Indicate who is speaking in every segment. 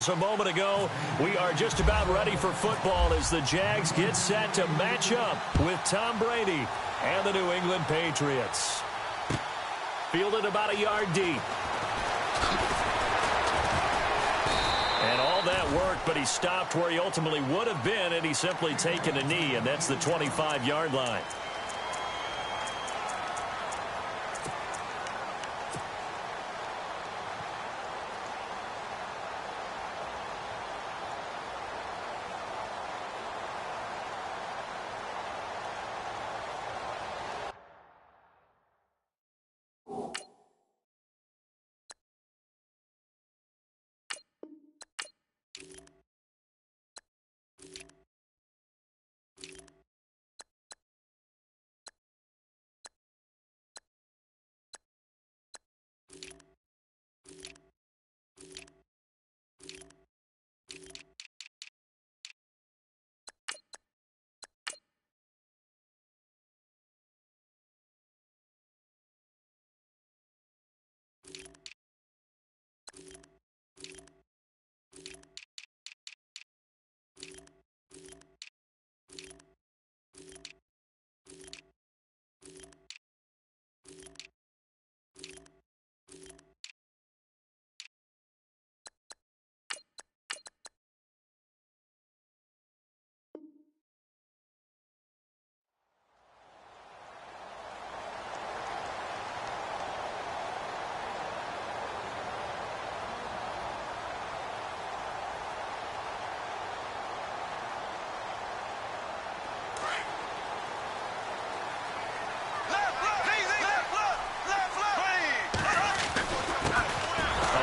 Speaker 1: us a moment ago. We are just about ready for football as the Jags get set to match up with Tom Brady and the New England Patriots. Fielded about a yard deep. And all that work, but he stopped where he ultimately would have been, and he's simply taken a knee, and that's the 25-yard line.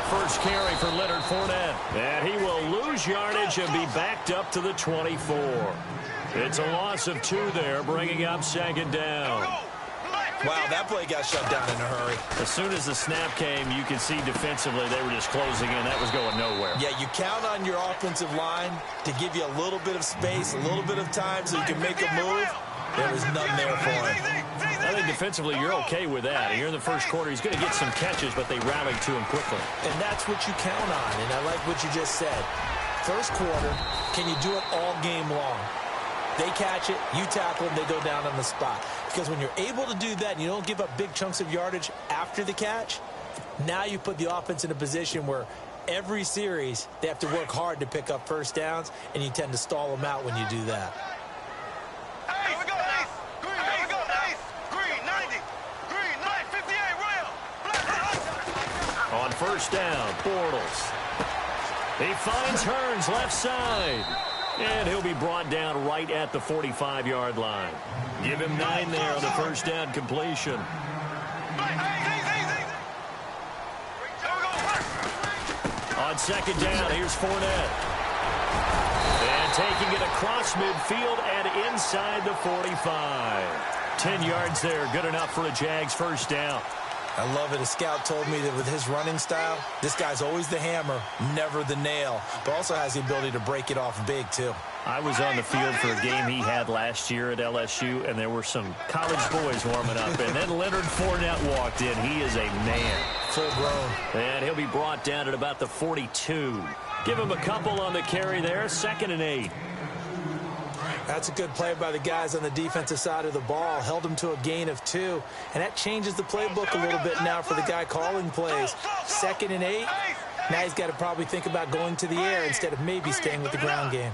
Speaker 1: First carry for Leonard Fournette. And he will lose yardage and be backed up to the 24. It's a loss of 2 there, bringing up second down.
Speaker 2: Wow, that play got shut down in a hurry.
Speaker 1: As soon as the snap came, you could see defensively they were just closing in. That was going nowhere.
Speaker 2: Yeah, you count on your offensive line to give you a little bit of space, a little bit of time so you can make a move. There was none there for him.
Speaker 1: I think defensively you're okay with that. Here in the first quarter, he's going to get some catches, but they rallied to him quickly.
Speaker 2: And that's what you count on, and I like what you just said. First quarter, can you do it all game long? They catch it, you tackle them, they go down on the spot. Because when you're able to do that and you don't give up big chunks of yardage after the catch, now you put the offense in a position where every series they have to work hard to pick up first downs, and you tend to stall them out when you do that.
Speaker 1: On first down, Bortles. He finds Hearns left side. And he'll be brought down right at the 45-yard line. Give him 9 there on the first down completion. On second down, here's Fournette. And taking it across midfield and inside the 45. 10 yards there, good enough for a Jags first down.
Speaker 2: I love it. A scout told me that with his running style, this guy's always the hammer, never the nail, but also has the ability to break it off big, too.
Speaker 1: I was on the field for a game he had last year at LSU, and there were some college boys warming up, and then Leonard Fournette walked in. He is a man.
Speaker 2: Full grown.
Speaker 1: And he'll be brought down at about the 42. Give him a couple on the carry there, 2nd and 8.
Speaker 2: That's a good play by the guys on the defensive side of the ball. Held him to a gain of 2. And that changes the playbook a little bit now for the guy calling plays. 2nd and 8. Now he's got to probably think about going to the air instead of maybe staying with the ground game.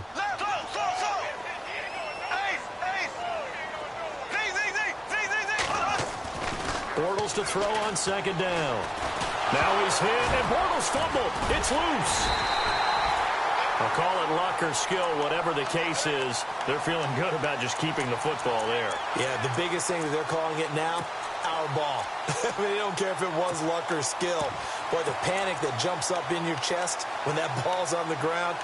Speaker 1: Bortles to throw on second down. Now he's hit, and Bortles fumbled. It's loose. I'll call it luck or skill, whatever the case is. They're feeling good about just keeping the football there.
Speaker 2: Yeah, the biggest thing that they're calling it now, our ball. I mean, they don't care if it was luck or skill. Boy, the panic that jumps up in your chest when that ball's on the ground,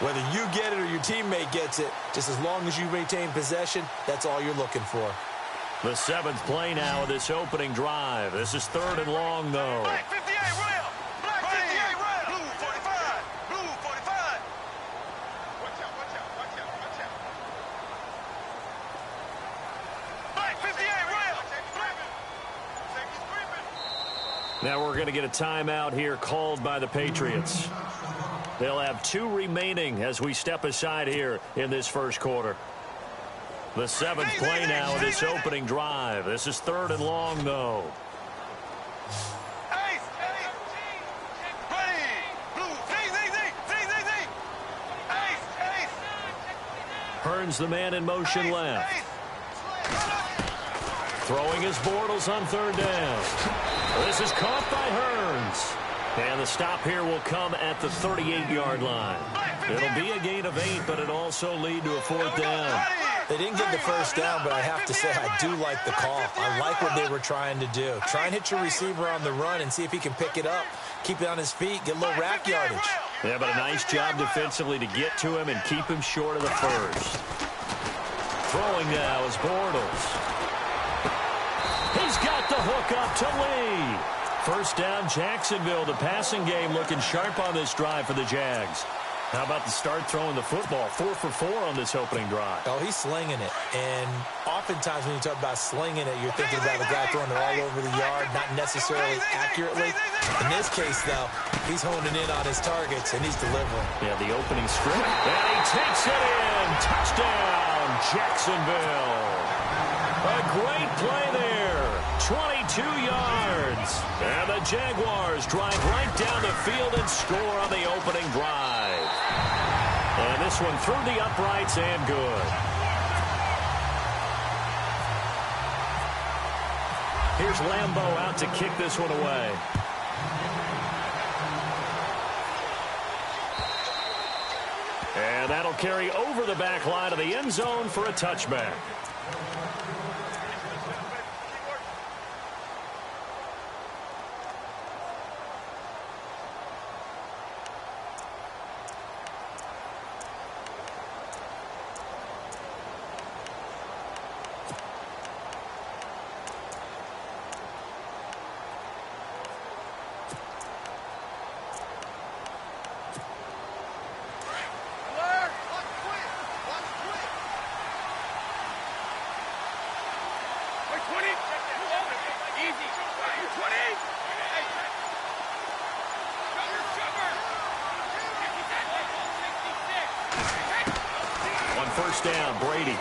Speaker 2: whether you get it or your teammate gets it, just as long as you retain possession, that's all you're looking for.
Speaker 1: The 7th play now of this opening drive. This is 3rd and long, though.
Speaker 3: Black 58 rail. Black 58 rail. Blue 45. Blue 45. Watch out, watch out, watch out, watch out. Black 58 rail.
Speaker 1: Now we're going to get a timeout here called by the Patriots. They'll have 2 remaining as we step aside here in this first quarter. The 7th play now of this opening drive. This is 3rd and long, though. Hearns the man in motion left. Throwing his Bortles on 3rd down. This is caught by Hearns. And the stop here will come at the 38-yard line. It'll be a gain of 8, but it also lead to a 4th down.
Speaker 2: They didn't get the first down, but I have to say I do like the call. I like what they were trying to do. Try and hit your receiver on the run and see if he can pick it up. Keep it on his feet, get a little rack yardage.
Speaker 1: Yeah, but a nice job defensively to get to him and keep him short of the first. Throwing now is Bortles. He's got the hook up to Lee. First down, Jacksonville. The passing game looking sharp on this drive for the Jags. How about the start throwing the football? 4 for 4 on this opening drive.
Speaker 2: Oh, he's slinging it. And oftentimes when you talk about slinging it, you're thinking about a guy throwing it all over the yard, not necessarily accurately. In this case, though, he's honing in on his targets, and he's delivering.
Speaker 1: Yeah, the opening script. And he takes it in. Touchdown, Jacksonville. A great play there. 22 yards. And the Jaguars drive right down the field and score on the opening drive. And this one through the uprights and good. Here's Lambeau out to kick this one away. And that'll carry over the back line of the end zone for a touchback. First down, Brady.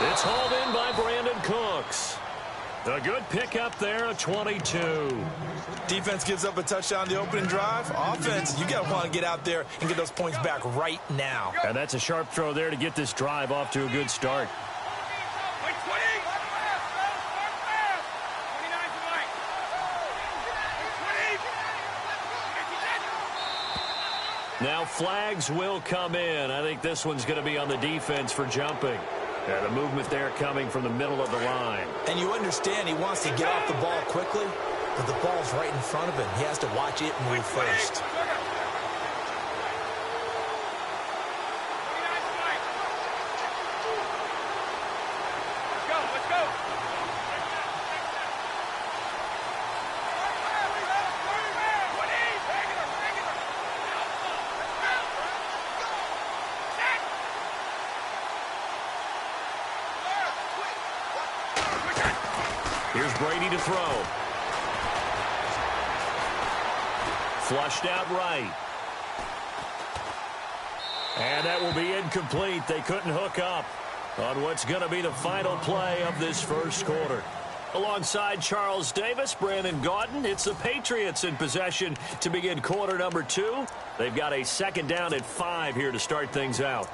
Speaker 1: It's hauled in by Brandon Cooks. A good pickup there of 22.
Speaker 2: Defense gives up a touchdown the opening drive. Offense, you got to want to get out there and get those points back right now.
Speaker 1: And that's a sharp throw there to get this drive off to a good start. Now flags will come in. I think this one's going to be on the defense for jumping. And the movement there coming from the middle of the line.
Speaker 2: And you understand he wants to get off the ball quickly, but the ball's right in front of him. He has to watch it move first.
Speaker 1: Here's Brady to throw. Flushed out right. And that will be incomplete. They couldn't hook up on what's going to be the final play of this first quarter. Alongside Charles Davis, Brandon Gaudin, it's the Patriots in possession to begin quarter number 2. They've got a second down at 5 here to start things out.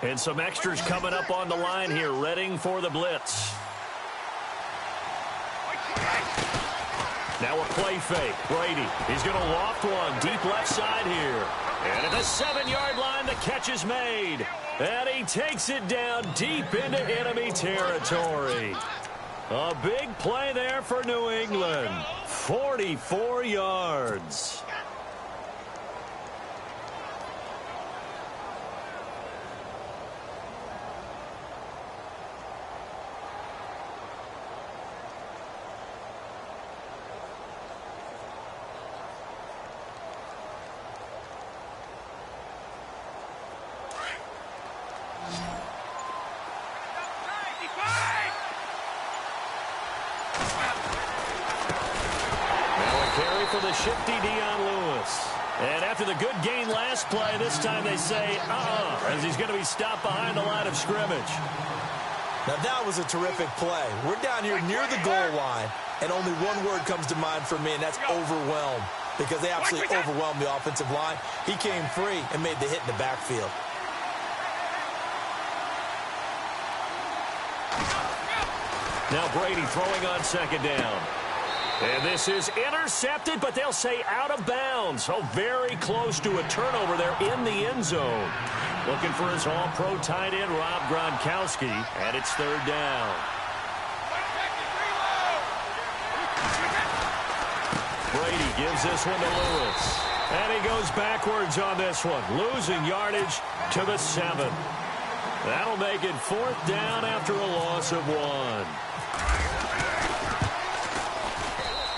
Speaker 1: And some extras coming up on the line here, readying for the blitz. Now a play fake. Brady, he's going to loft one deep left side here. And at the 7-yard line, the catch is made. And he takes it down deep into enemy territory. A big play there for New England. 44 yards. for the shifty Dion Lewis. And after the good gain last play, this time they say, as he's going to be stopped behind the line of scrimmage.
Speaker 2: Now, that was a terrific play. We're down here near the goal line, and only one word comes to mind for me, and that's overwhelmed, because they absolutely overwhelmed the offensive line. He came free and made the hit in the backfield.
Speaker 1: Now Brady throwing on second down. And this is intercepted, but they'll say out of bounds. So very close to a turnover there in the end zone. Looking for his all-pro tight end, Rob Gronkowski, and it's third down. Brady gives this one to Lewis. And he goes backwards on this one, losing yardage to the 7. That'll make it fourth down after a loss of 1.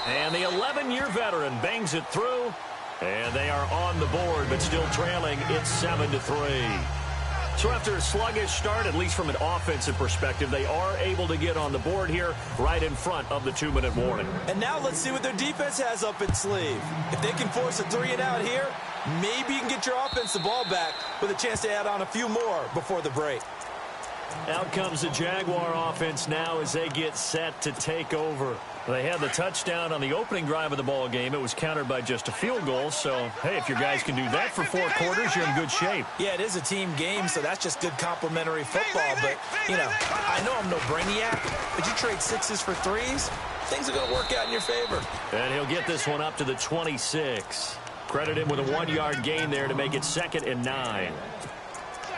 Speaker 1: And the 11-year veteran bangs it through, and they are on the board, but still trailing. It's 7-3. So after a sluggish start, at least from an offensive perspective, they are able to get on the board here right in front of the 2-minute warning.
Speaker 2: And now let's see what their defense has up its sleeve. If they can force a 3-and-out here, maybe you can get your offense the ball back with a chance to add on a few more before the break.
Speaker 1: Out comes the Jaguar offense now as they get set to take over. They had the touchdown on the opening drive of the ball game. It was countered by just a field goal. So, hey, if your guys can do that for 4 quarters, you're in good shape.
Speaker 2: Yeah, it is a team game, so that's just good complimentary football. But, you know, I know I'm no brainiac, but you trade 6s for 3s, things are going to work out in your favor.
Speaker 1: And he'll get this one up to the 26. Credit him with a 1-yard gain there to make it 2nd and 9.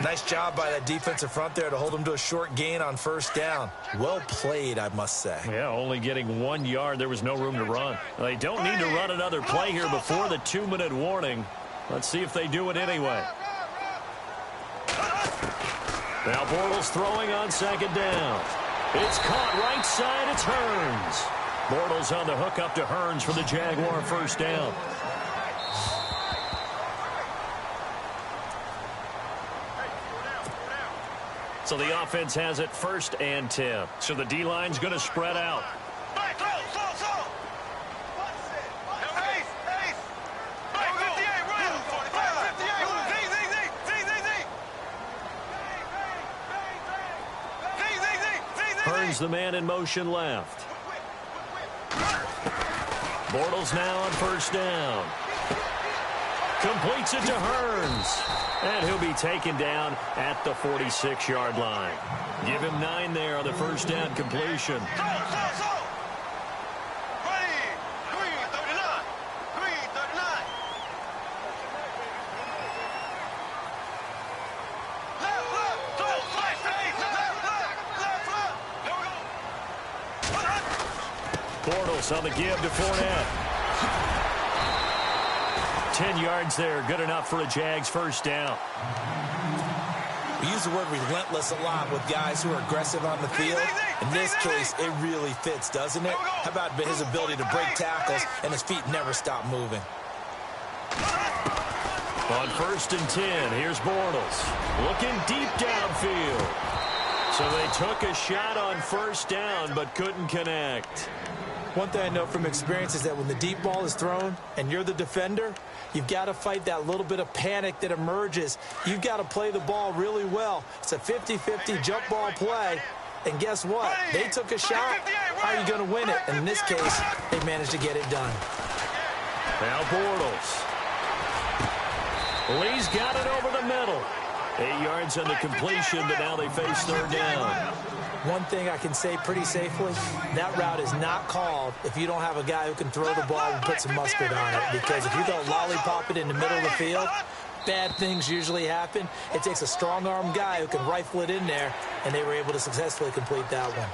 Speaker 2: Nice job by that defensive front there to hold him to a short gain on first down. Well played, I must say.
Speaker 1: Yeah, only getting 1 yard. There was no room to run. They don't need to run another play here before the 2-minute warning. Let's see if they do it anyway. Now Bortles throwing on second down. It's caught right side. It's Hearns. Bortles on the hook up to Hearns for the Jaguar first down. So the offense has it 1st and 10. So the D-line's going to spread out. Hearns the man in motion left. Bortles now on first down. Completes it to Hearns. And he'll be taken down at the 46-yard line. Give him 9 there on the first down completion. Bortles on the give to Fournette. 10 yards there, good enough for a Jags first down.
Speaker 2: We use the word relentless a lot with guys who are aggressive on the field. In this case, it really fits, doesn't it? How about his ability to break tackles and his feet never stop moving?
Speaker 1: On 1st and 10, here's Bortles. Looking deep downfield. So they took a shot on first down but couldn't connect.
Speaker 2: One thing I know from experience is that when the deep ball is thrown and you're the defender, you've got to fight that little bit of panic that emerges. You've got to play the ball really well. It's a 50-50 jump ball play. And guess what? They took a shot. How are you going to win it? And in this case, they managed to get it done.
Speaker 1: Now Bortles. Lee's got it over the middle. 8 yards on the completion, but now they face third down.
Speaker 2: One thing I can say pretty safely, that route is not called if you don't have a guy who can throw the ball and put some mustard on it. Because if you don't lollipop it in the middle of the field, bad things usually happen. It takes a strong-arm guy who can rifle it in there, and they were able to successfully complete that one.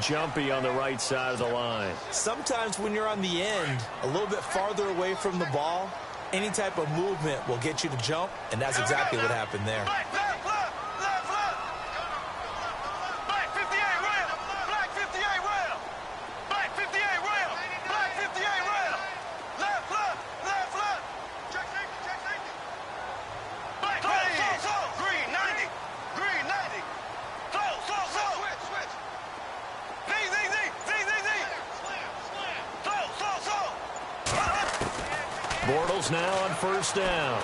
Speaker 1: Jumpy on the right side of the line.
Speaker 2: Sometimes when you're on the end, a little bit farther away from the ball, any type of movement will get you to jump, and that's exactly what happened there.
Speaker 1: Bortles now on first down.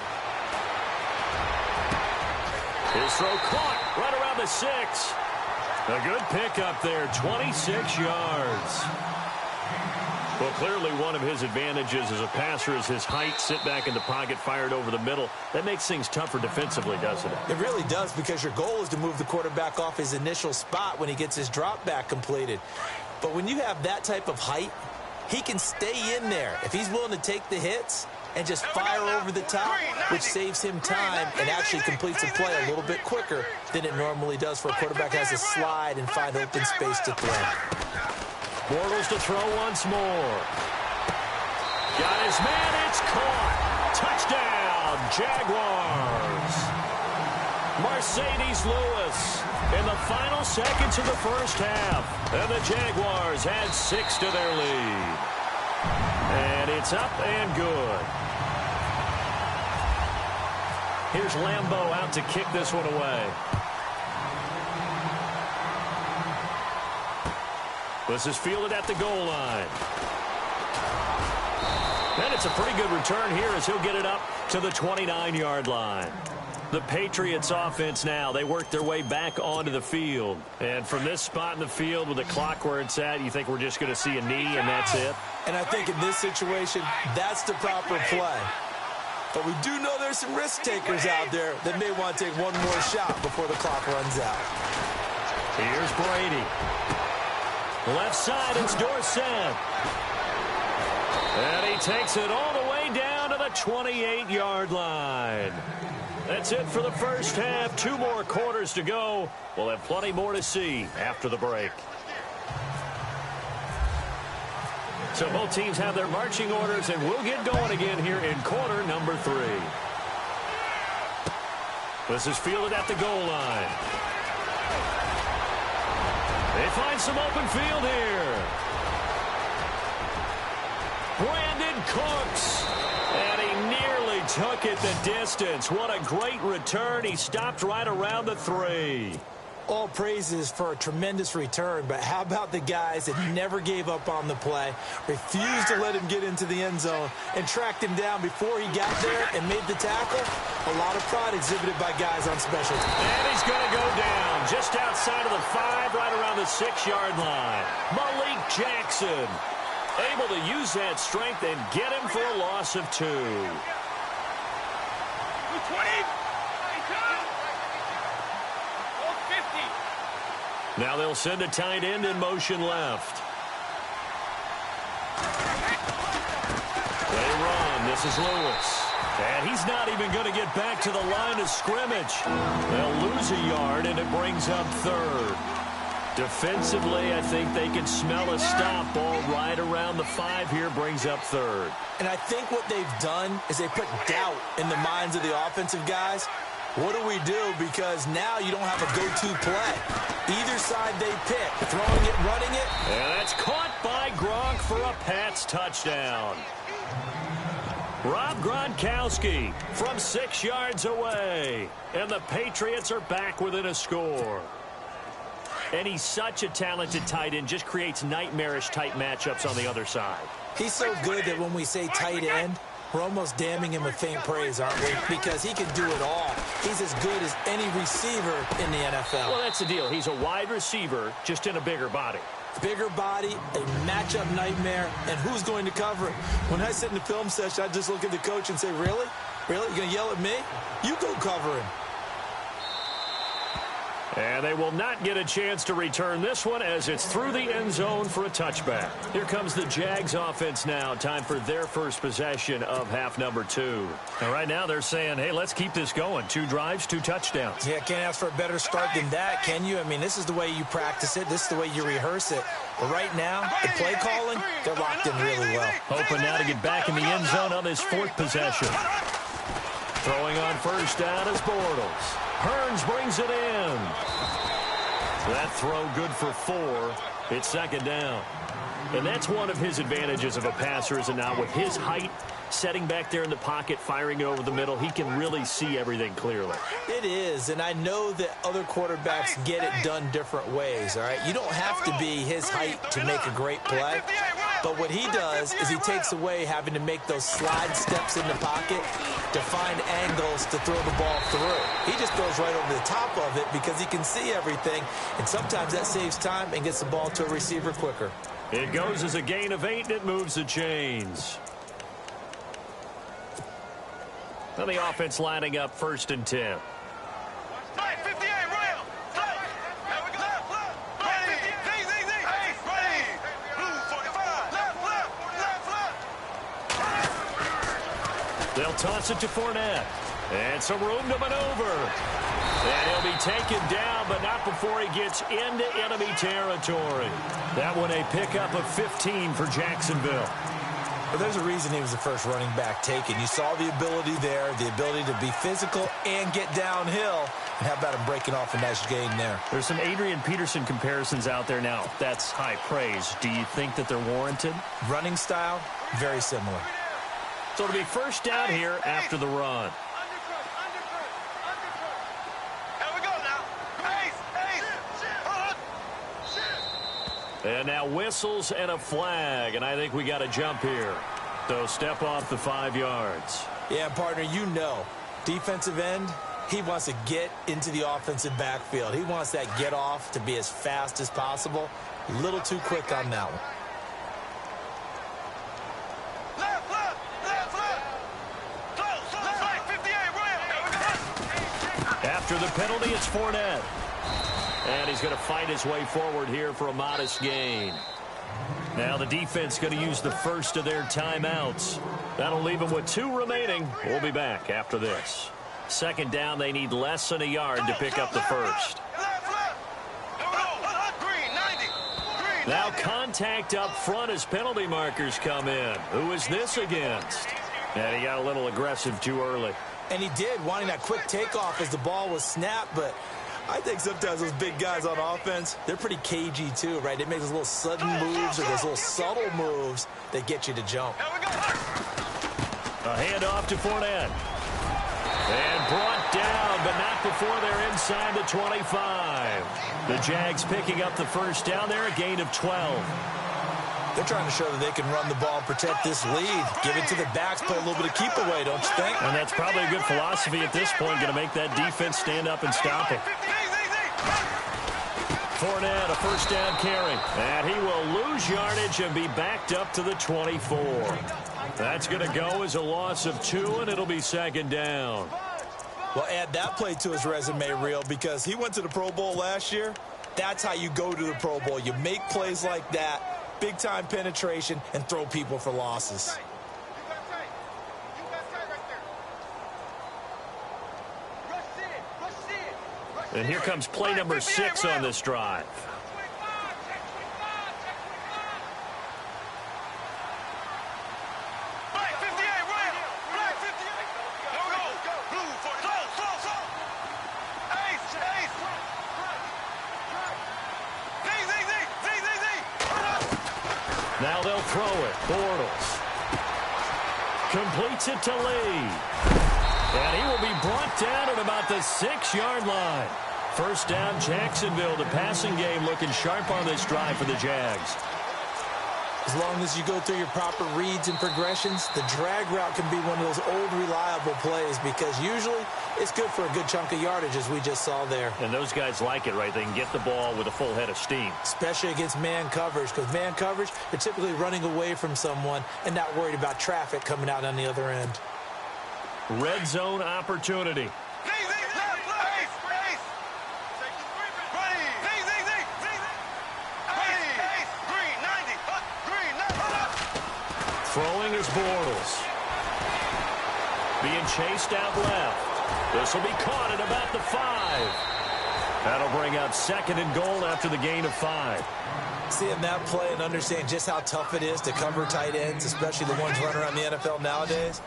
Speaker 1: His throw caught right around the 6. A good pickup there, 26 yards. Well, clearly one of his advantages as a passer is his height. Sit back in the pocket, fired over the middle. That makes things tougher defensively, doesn't it?
Speaker 2: It really does, because your goal is to move the quarterback off his initial spot when he gets his drop back completed. But when you have that type of height, he can stay in there if he's willing to take the hits and just fire over the top, which saves him time and actually completes a play a little bit quicker than it normally does for a quarterback who has to slide and find open space to throw.
Speaker 1: Bortles to throw once more. Got his man, it's caught. Touchdown, Jaguars. Mercedes Lewis in the final seconds of the first half. And the Jaguars add 6 to their lead. And it's up and good. Here's Lambeau out to kick this one away. This is fielded at the goal line. And it's a pretty good return here as he'll get it up to the 29-yard line. The Patriots offense now, they work their way back onto the field. And from this spot in the field with the clock where it's at, you think we're just going to see a knee and that's it?
Speaker 2: And I think in this situation, that's the proper play. But we do know there's some risk takers out there that may want to take one more shot before the clock runs out.
Speaker 1: Here's Brady. Left side, it's Dorsett. And he takes it all the way down to the 28-yard line. That's it for the first half. 2 more quarters to go. We'll have plenty more to see after the break. So both teams have their marching orders, and we'll get going again here in quarter number 3. This is fielded at the goal line. They find some open field here. Brandon Cooks. And he nearly took it the distance. What a great return. He stopped right around the 3.
Speaker 2: All praises for a tremendous return, but how about the guys that never gave up on the play, refused to let him get into the end zone, and tracked him down before he got there and made the tackle? A lot of pride exhibited by guys on special teams.
Speaker 1: And he's going to go down just outside of the 5, right around the 6-yard line. Malik Jackson able to use that strength and get him for a loss of 2.
Speaker 3: 20.
Speaker 1: Now they'll send a tight end in motion left. They run. This is Lewis. And he's not even going to get back to the line of scrimmage. They'll lose a yard, and it brings up 3rd. Defensively, I think they can smell a stop. Ball right around the 5 here, brings up 3rd.
Speaker 2: And I think what they've done is they put doubt in the minds of the offensive guys. What do we do? Because now you don't have a go-to play. Either side they pick, throwing it, running it.
Speaker 1: And that's caught by Gronk for a Pats touchdown. Rob Gronkowski from 6 yards away. And the Patriots are back within a score. And he's such a talented tight end, just creates nightmarish-type matchups on the other side.
Speaker 2: He's so good that when we say tight end, we're almost damning him with faint praise, aren't we? Because he can do it all. He's as good as any receiver in the NFL.
Speaker 1: Well, that's the deal. He's a wide receiver, just in a bigger body.
Speaker 2: Bigger body, a matchup nightmare, and who's going to cover it? When I sit in the film session, I just look at the coach and say, really? Really? You're going to yell at me? You go cover him.
Speaker 1: And they will not get a chance to return this one as it's through the end zone for a touchback. Here comes the Jags offense now. Time for their first possession of half number 2. And right now they're saying, hey, let's keep this going. 2 drives, 2 touchdowns.
Speaker 2: Yeah, can't ask for a better start than that, can you? I mean, this is the way you practice it. This is the way you rehearse it. But right now, the play calling, they're locked in really well.
Speaker 1: Hoping now to get back in the end zone on this 4th possession. Throwing on first down is Bortles. Hearns brings it in. That throw good for 4. It's 2nd down. And that's one of his advantages of a passer, is it not? With his height, setting back there in the pocket, firing it over the middle, he can really see everything clearly.
Speaker 2: It is, and I know that other quarterbacks get it done different ways, all right? You don't have to be his height to make a great play. But what he does is he takes away having to make those slide steps in the pocket to find angles to throw the ball through. He just throws right over the top of it because he can see everything, and sometimes that saves time and gets the ball to a receiver quicker.
Speaker 1: It goes as a gain of 8, and it moves the chains. Now the offense lining up 1st and 10. They'll toss it to Fournette. And some room to maneuver. And he'll be taken down, but not before he gets into enemy territory. That one a pickup of 15 for Jacksonville.
Speaker 2: But there's a reason he was the first running back taken. You saw the ability there, the ability to be physical and get downhill. And how about him breaking off a nice gain there?
Speaker 1: There's some Adrian Peterson comparisons out there now. That's high praise. Do you think that they're warranted?
Speaker 2: Running style, very similar.
Speaker 1: So it'll be 1st down here after the run. And now whistles and a flag, and I think we got a jump here. So step off the 5 yards.
Speaker 2: Yeah, partner, you know, defensive end, he wants to get into the offensive backfield. He wants that get off to be as fast as possible. A little too quick on that one.
Speaker 1: After the penalty, it's Fournette. And he's going to fight his way forward here for a modest gain. Now the defense going to use the first of their timeouts. That'll leave them with 2 remaining. We'll be back after this. 2nd down, they need less than a yard to pick up the first. Now contact up front as penalty markers come in. Who is this against? And he got a little aggressive too early.
Speaker 2: And he did, wanting that quick takeoff as the ball was snapped, but I think sometimes those big guys on offense, they're pretty cagey too, right? They make those little sudden moves or those little subtle moves that get you to jump.
Speaker 1: A handoff to Fournette. And brought down, but not before they're inside the 25. The Jags picking up the 1st down there, a gain of 12.
Speaker 2: They're trying to show that they can run the ball and protect this lead. Give it to the backs, play a little bit of keep away, don't you think?
Speaker 1: And that's probably a good philosophy at this point, going to make that defense stand up and stop it. Fournette, a 1st down carry. And he will lose yardage and be backed up to the 24. That's going to go as a loss of 2, and it'll be 2nd down.
Speaker 2: Well, add that play to his resume reel because he went to the Pro Bowl last year. That's how you go to the Pro Bowl. You make plays like that. Big-time penetration, and throw people for losses.
Speaker 1: And here comes play number 6 on this drive. Now they'll throw it. Bortles completes it to Lee. And he will be brought down at about the 6-yard line. 1st down, Jacksonville. The passing game looking sharp on this drive for the Jags.
Speaker 2: As long as you go through your proper reads and progressions, the drag route can be one of those old reliable plays because usually it's good for a good chunk of yardage as we just saw there.
Speaker 1: And those guys like it, right? They can get the ball with a full head of steam.
Speaker 2: Especially against man coverage because man coverage, they're typically running away from someone and not worried about traffic coming out on the other end.
Speaker 1: Red zone opportunity. Throwing is Bortles. Being chased out left. This will be caught at about the 5. That'll bring up 2nd and goal after the gain of 5.
Speaker 2: Seeing that play and understanding just how tough it is to cover tight ends, especially the ones running around the NFL nowadays,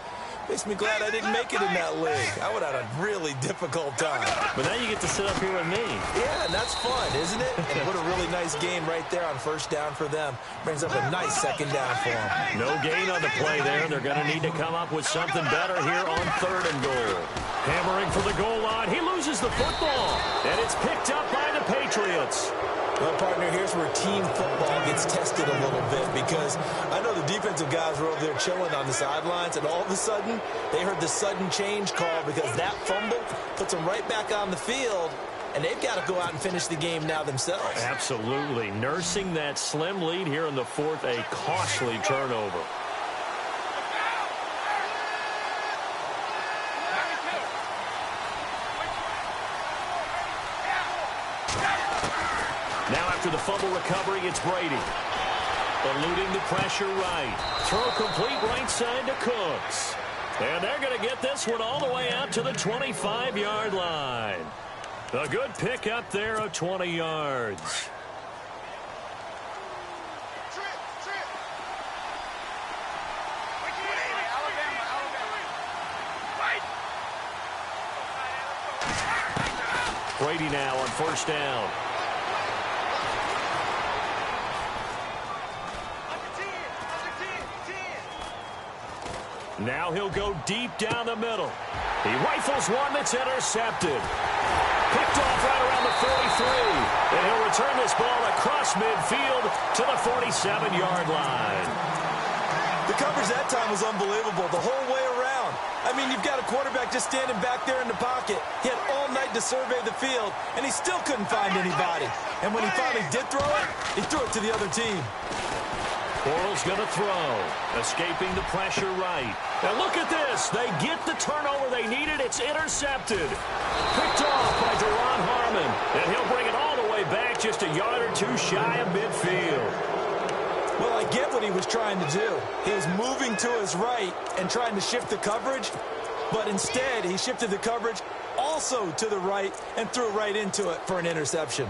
Speaker 2: makes me glad I didn't make it in that league. I would have had a really difficult time.
Speaker 1: But now you get to sit up here with me.
Speaker 2: Yeah, and that's fun, isn't it? And what a really nice game right there on 1st down for them. Brings up a nice 2nd down for them.
Speaker 1: No gain on the play there. They're going to need to come up with something better here on 3rd and goal. Hammering for the goal line. He loses the football. And it's picked up by the Patriots.
Speaker 2: Well, partner, here's where team football gets tested a little bit because I know the defensive guys were over there chilling on the sidelines, and all of a sudden, they heard the sudden change call because that fumble puts them right back on the field, and they've got to go out and finish the game now themselves.
Speaker 1: Absolutely. Nursing that slim lead here in the fourth, a costly turnover. Now after the fumble recovery, it's Brady. Eluding the pressure right. Throw complete right side to Cooks. And they're going to get this one all the way out to the 25-yard line. A good pickup there of 20 yards. Brady now on first down. Now he'll go deep down the middle. He rifles one that's intercepted. Picked off right around the 43. And he'll return this ball across midfield to the 47-yard line.
Speaker 2: The coverage that time was unbelievable the whole way around. I mean, you've got a quarterback just standing back there in the pocket. He had all night to survey the field, and he still couldn't find anybody. And when he finally did throw it, he threw it to the other team.
Speaker 1: Bortles going to throw. Escaping the pressure right. Now look at this. They get the turnover they needed. It's intercepted. Picked off by Deron Harmon. And he'll bring it all the way back just a yard or two shy of midfield.
Speaker 2: Well, I get what he was trying to do. He was moving to his right and trying to shift the coverage. But instead, he shifted the coverage also to the right and threw right into it for an interception.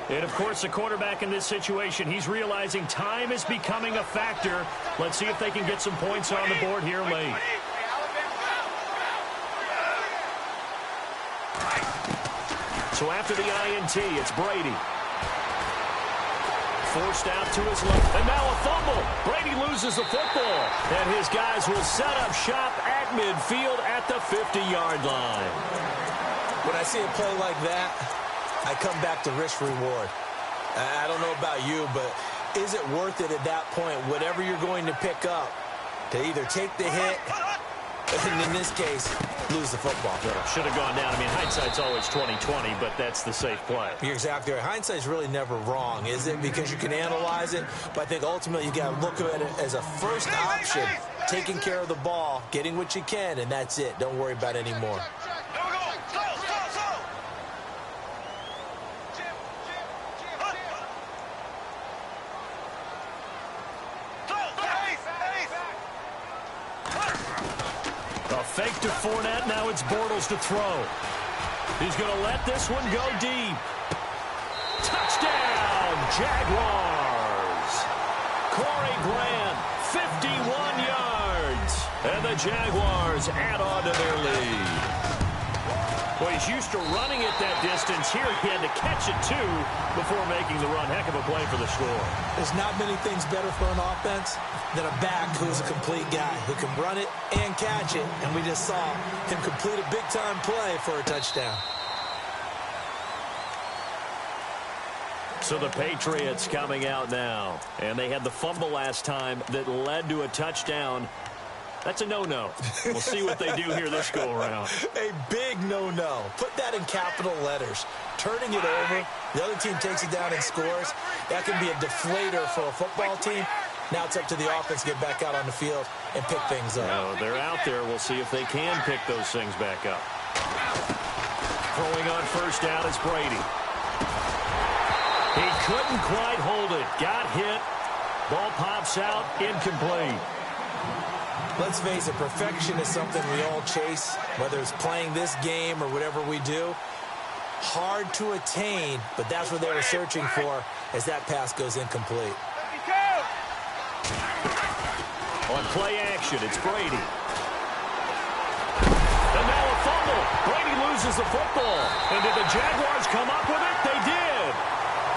Speaker 1: And, of course, the quarterback in this situation, he's realizing time is becoming a factor. Let's see if they can get some points on the board here late. So after the INT, it's Brady. Forced out to his left. And now a fumble. Brady loses the football. And his guys will set up shop at midfield at the 50-yard line.
Speaker 2: When I see a play like that, I come back to risk-reward. I don't know about you, but is it worth it at that point, whatever you're going to pick up, to either take the hit, and in this case, lose the football?
Speaker 1: Should have gone down. I mean, hindsight's always 20/20, but that's the safe play.
Speaker 2: You're exactly right. Hindsight's really never wrong, is it? Because you can analyze it, but I think ultimately you got to look at it as a first option, taking care of the ball, getting what you can, and that's it. Don't worry about it anymore.
Speaker 1: Fake to Fournette. Now it's Bortles to throw. He's going to let this one go deep. Touchdown, Jaguars. Corey Grant, 51 yards. And the Jaguars add on to their lead. Well, he's used to running it that distance. Here he had to catch it, too, before making the run. Heck of a play for the score.
Speaker 2: There's not many things better for an offense than a back who's a complete guy who can run it and catch it. And we just saw him complete a big-time play for a touchdown.
Speaker 1: So the Patriots coming out now. And they had the fumble last time that led to a touchdown. That's a no-no. We'll see what they do here this go-around.
Speaker 2: A big no-no. Put that in capital letters. Turning it over, the other team takes it down and scores. That can be a deflator for a football team. Now it's up to the offense to get back out on the field and pick things up.
Speaker 1: They're out there. We'll see if they can pick those things back up. Throwing on first down is Brady. He couldn't quite hold it. Got hit. Ball pops out. Incomplete.
Speaker 2: Let's face it, perfection is something we all chase, whether it's playing this game or whatever we do. Hard to attain, but that's what they were searching for as that pass goes incomplete.
Speaker 1: On play action, it's Brady. And now a fumble. Brady loses the football. And did the Jaguars come up with it? They did.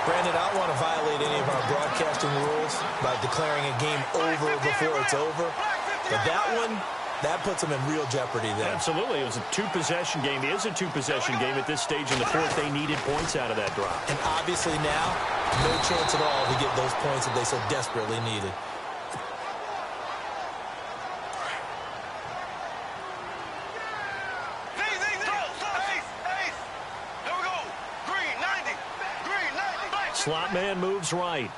Speaker 2: Brandon, I don't want to violate any of our broadcasting rules by declaring a game over before it's over. But that one, That puts them in real jeopardy there.
Speaker 1: Absolutely. It was a two-possession game. It is a two-possession game at this stage in the fourth. They needed points out of that drop.
Speaker 2: And obviously now, no chance at all to get those points that they so desperately needed.
Speaker 1: Slot man moves right.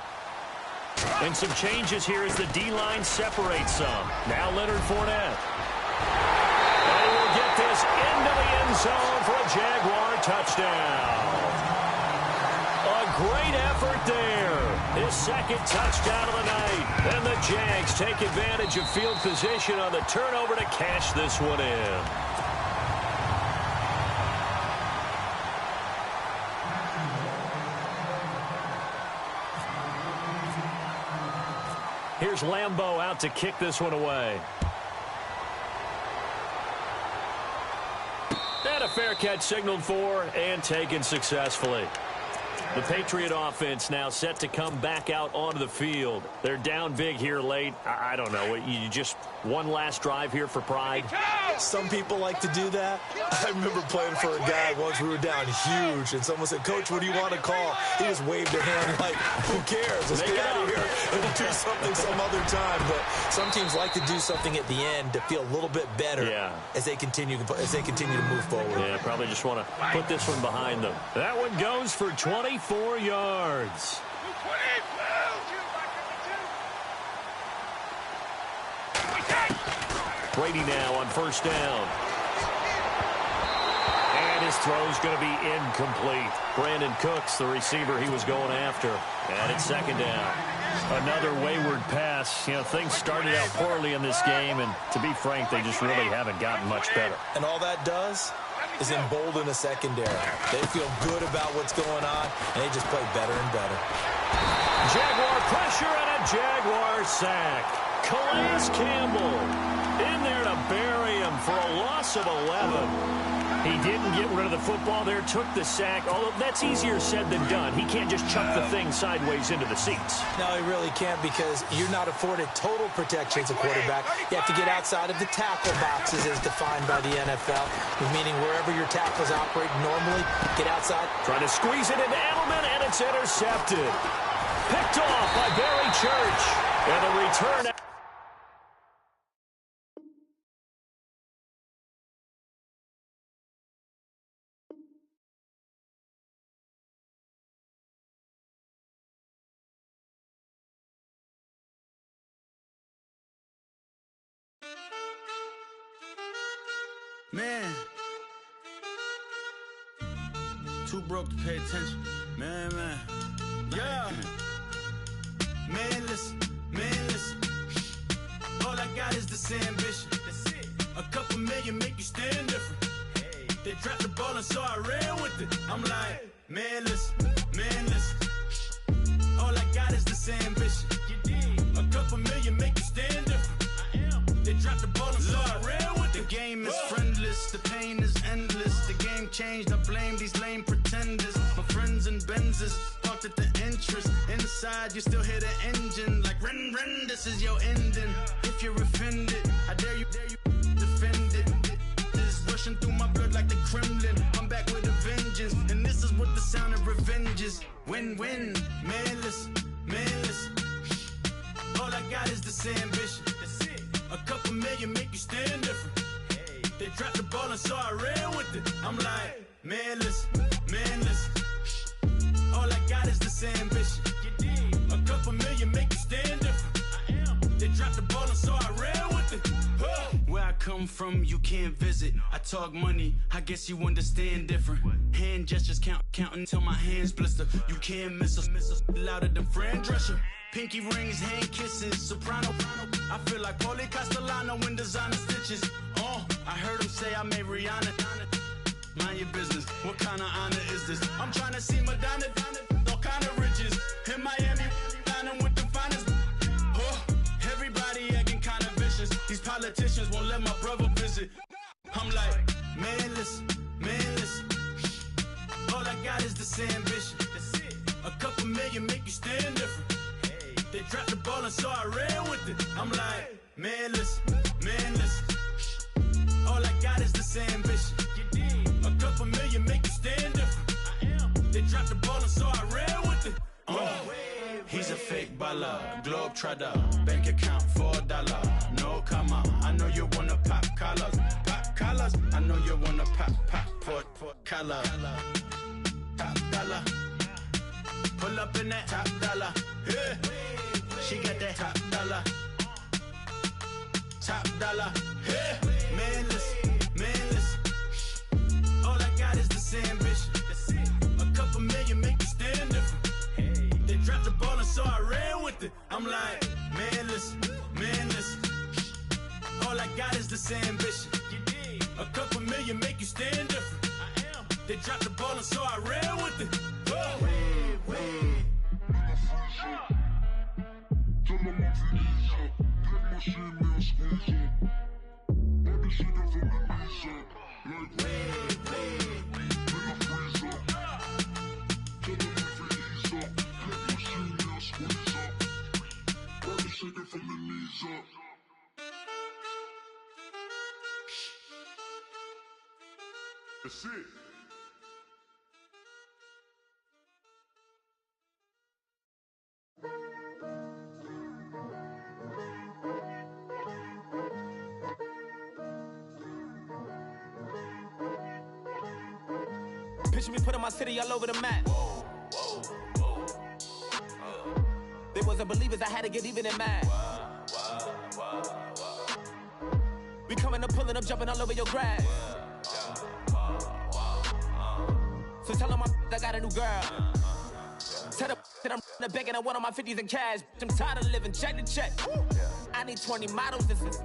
Speaker 1: And some changes here as the D-line separates some. Now Leonard Fournette. They will get this into the end zone for a Jaguar touchdown. A great effort there. His second touchdown of the night. And the Jags take advantage of field position on the turnover to cash this one in. Here's Lambeau out to kick this one away. And a fair catch signaled for and taken successfully. The Patriot offense now set to come back out onto the field. They're down big here late. I don't know. You just one last drive here for pride?
Speaker 2: Some people like to do that. I remember playing for a guy once. We were down huge, and someone said, "Coach, what do you want to call?" He just waved a hand like, "Who cares? Let's get out of here and do something some other time." But some teams like to do something at the end to feel a little bit better as they continue to move forward.
Speaker 1: Yeah, probably just want to put this one behind them. That one goes for 24 yards. Brady now on first down. And his throw's going to be incomplete. Brandon Cooks, the receiver he was going after. And it's second down. Another wayward pass. You know, things started out poorly in this game, and to be frank, they just really haven't gotten much better.
Speaker 2: And all that does is embolden the secondary. They feel good about what's going on, and they just play better and better.
Speaker 1: Jaguar pressure and a Jaguar sack. Calais Campbell in there to bury him for a loss of 11. He didn't get rid of the football there, took the sack, although that's easier said than done. He can't just chuck the thing sideways into the seats.
Speaker 2: No, he really can't, because you're not afforded total protection as a quarterback. You have to get outside of the tackle boxes as defined by the NFL, meaning wherever your tackles operate normally, get outside.
Speaker 1: Trying to squeeze it into Edelman, and it's intercepted. Picked off by Barry Church. And a return.
Speaker 4: Man, too broke to pay attention. Man. Yeah. Man, listen. All I got is this ambition. That's it. A couple million make you stand different. Hey. They dropped the ball and so I ran with it. I'm like, man, listen. All I got is this ambition. You did. A couple million make you stand different. I am. They dropped the ball and so I ran with it. The game is friendless, the pain is endless. The game changed, I blame these lame pretenders. My friends and Benzes parked at the entrance. Inside, you still hear the engine. Like, ren, this is your ending. If you're offended, I dare you defend it. This is rushing through my blood like the Kremlin. I'm back with a vengeance, and this is what the sound of revenge is. Win-win, man, listen. All I got is this ambition. That's it. A couple million make you stand different. Hey. They dropped the ball and so I ran with it. I'm like, man, listen. All I got is this ambition. You did. A couple million make you stand different. I am. They dropped the ball and so I ran with it. Where I come from, you can't visit. I talk money, I guess you understand different. Hand gestures counting till my hands blister. You can't miss us louder than Fran Drescher. Pinky rings, hand kisses, soprano. I feel like Paulie Castellano in designer stitches. I heard him say I made Rihanna. Mind your business, what kind of honor is this? I'm trying to see Madonna, all kind of riches. In Miami, dining with the finest. Everybody acting kind of vicious. These politicians won't let my brother visit. I'm like, man, listen. All I got is this ambition. That's it. A couple million make you stand different. Hey. They dropped the ball and so I ran with it. I'm like, man, listen. this ambition. You did. A couple million make you stand different. I am. They dropped the ball and so I ran with it. He's a fake baller, globe trotter, bank account $4. No comma, I know you wanna pop collars. Pop collars, I know you wanna pop collar. Top dollar, pull up in that top dollar. Yeah. She got that top dollar. Top dollar, yeah. Manless. All I got is this ambition. A couple million make you stand different. They dropped the ball and so I ran with it. I'm like, manless. All I got is this ambition. A couple million make you stand different. I am. They dropped the ball and so I ran with it.
Speaker 3: That's it.
Speaker 5: Picture me putting my city all over the map. They wasn't believers, I had to get even and mad. We coming up, pulling up, jumping all over your grass. So tell them I got a new girl. Tell them that I'm in the bank and I want all my 50s in cash. I'm tired of living check to check. I need 20 models. This is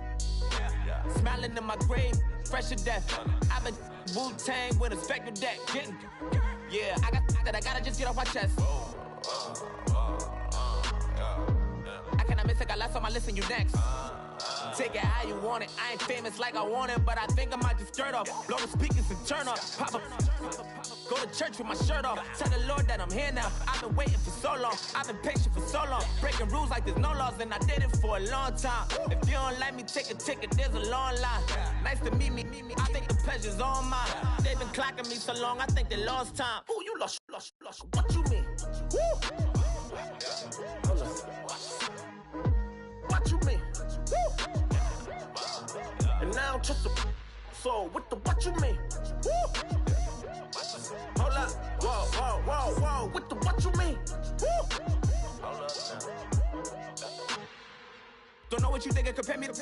Speaker 5: smiling in my grave, fresh to death. I've been Wu-Tang with a spectral deck. Yeah, I gotta just get off my chest. I cannot miss it, got last on my list and you next. Take it how you want it. I ain't famous like I want it, but I think I might just skirt off. Blow the speakers and turn up. Pop up. Go to church with my shirt off. Tell the Lord that I'm here now. I've been waiting for so long. I've been patient for so long. Breaking rules like there's no laws, and I did it for a long time. If you don't like me, take a ticket. There's a long line. Nice to meet me. I think the pleasure's all mine. They've been clocking me so long, I think they lost time. Ooh, you lost. What you mean? Woo! What you mean? Woo! And now I don't trust the so what you mean? Woo! Hold up, whoa, what you mean? Woo! Hold up now. Don't know what you think, compare me to.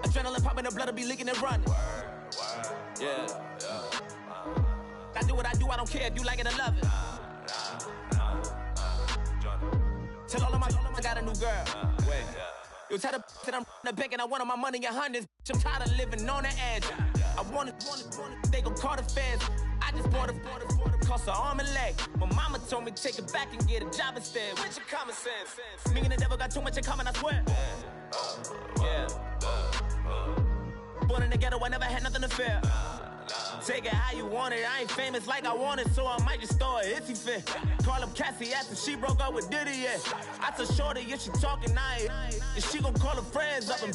Speaker 5: Adrenaline popping, the blood will be leaking and running. Yeah. I do what I do, I don't care if you like it or love it. Tell all of my I got a new girl. Wait. You tell the that I'm in the bank and I want all my money in hundreds. I'm tired of living on the edge. I want it, they gon' call the feds. I just bought a cost an arm and leg. My mama told me take it back and get a job instead. Where's your common sense? Me and the devil got too much in common, I swear. Yeah. Born in the ghetto, I never had nothing to fear. Take it how you want it. I ain't famous like I want it, so I might just throw it if he fit. Call up Cassie after she broke up with Diddy, yeah. I told Shorty, if she talking, if she gon' call her friends up and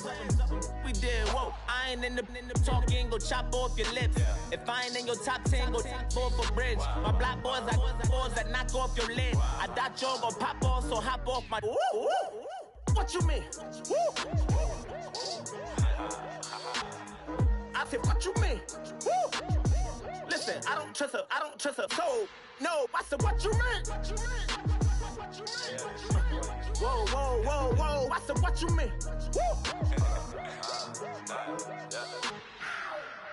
Speaker 5: we did, whoa. I ain't in the talking, go chop off your lips. If I ain't in your top 10, go top 4 for bridge. My black boys, I got boys that knock off your lid. I thought y'all gon' pop off, so hop off my. What you mean? I said, what you mean? Woo! Listen, I don't trust her, so, no, I said, what you mean? Whoa, I said, what you mean? Woo!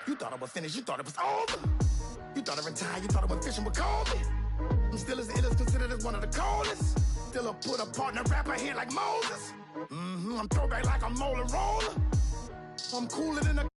Speaker 5: You thought I was finished, you thought it was over. You thought I retired, you thought I went fishing with Kobe. I'm still as ill as considered as one of the coldest. Still a put a partner rapper here like Moses. I'm throwback like I'm Mola Roller. I'm cooler than a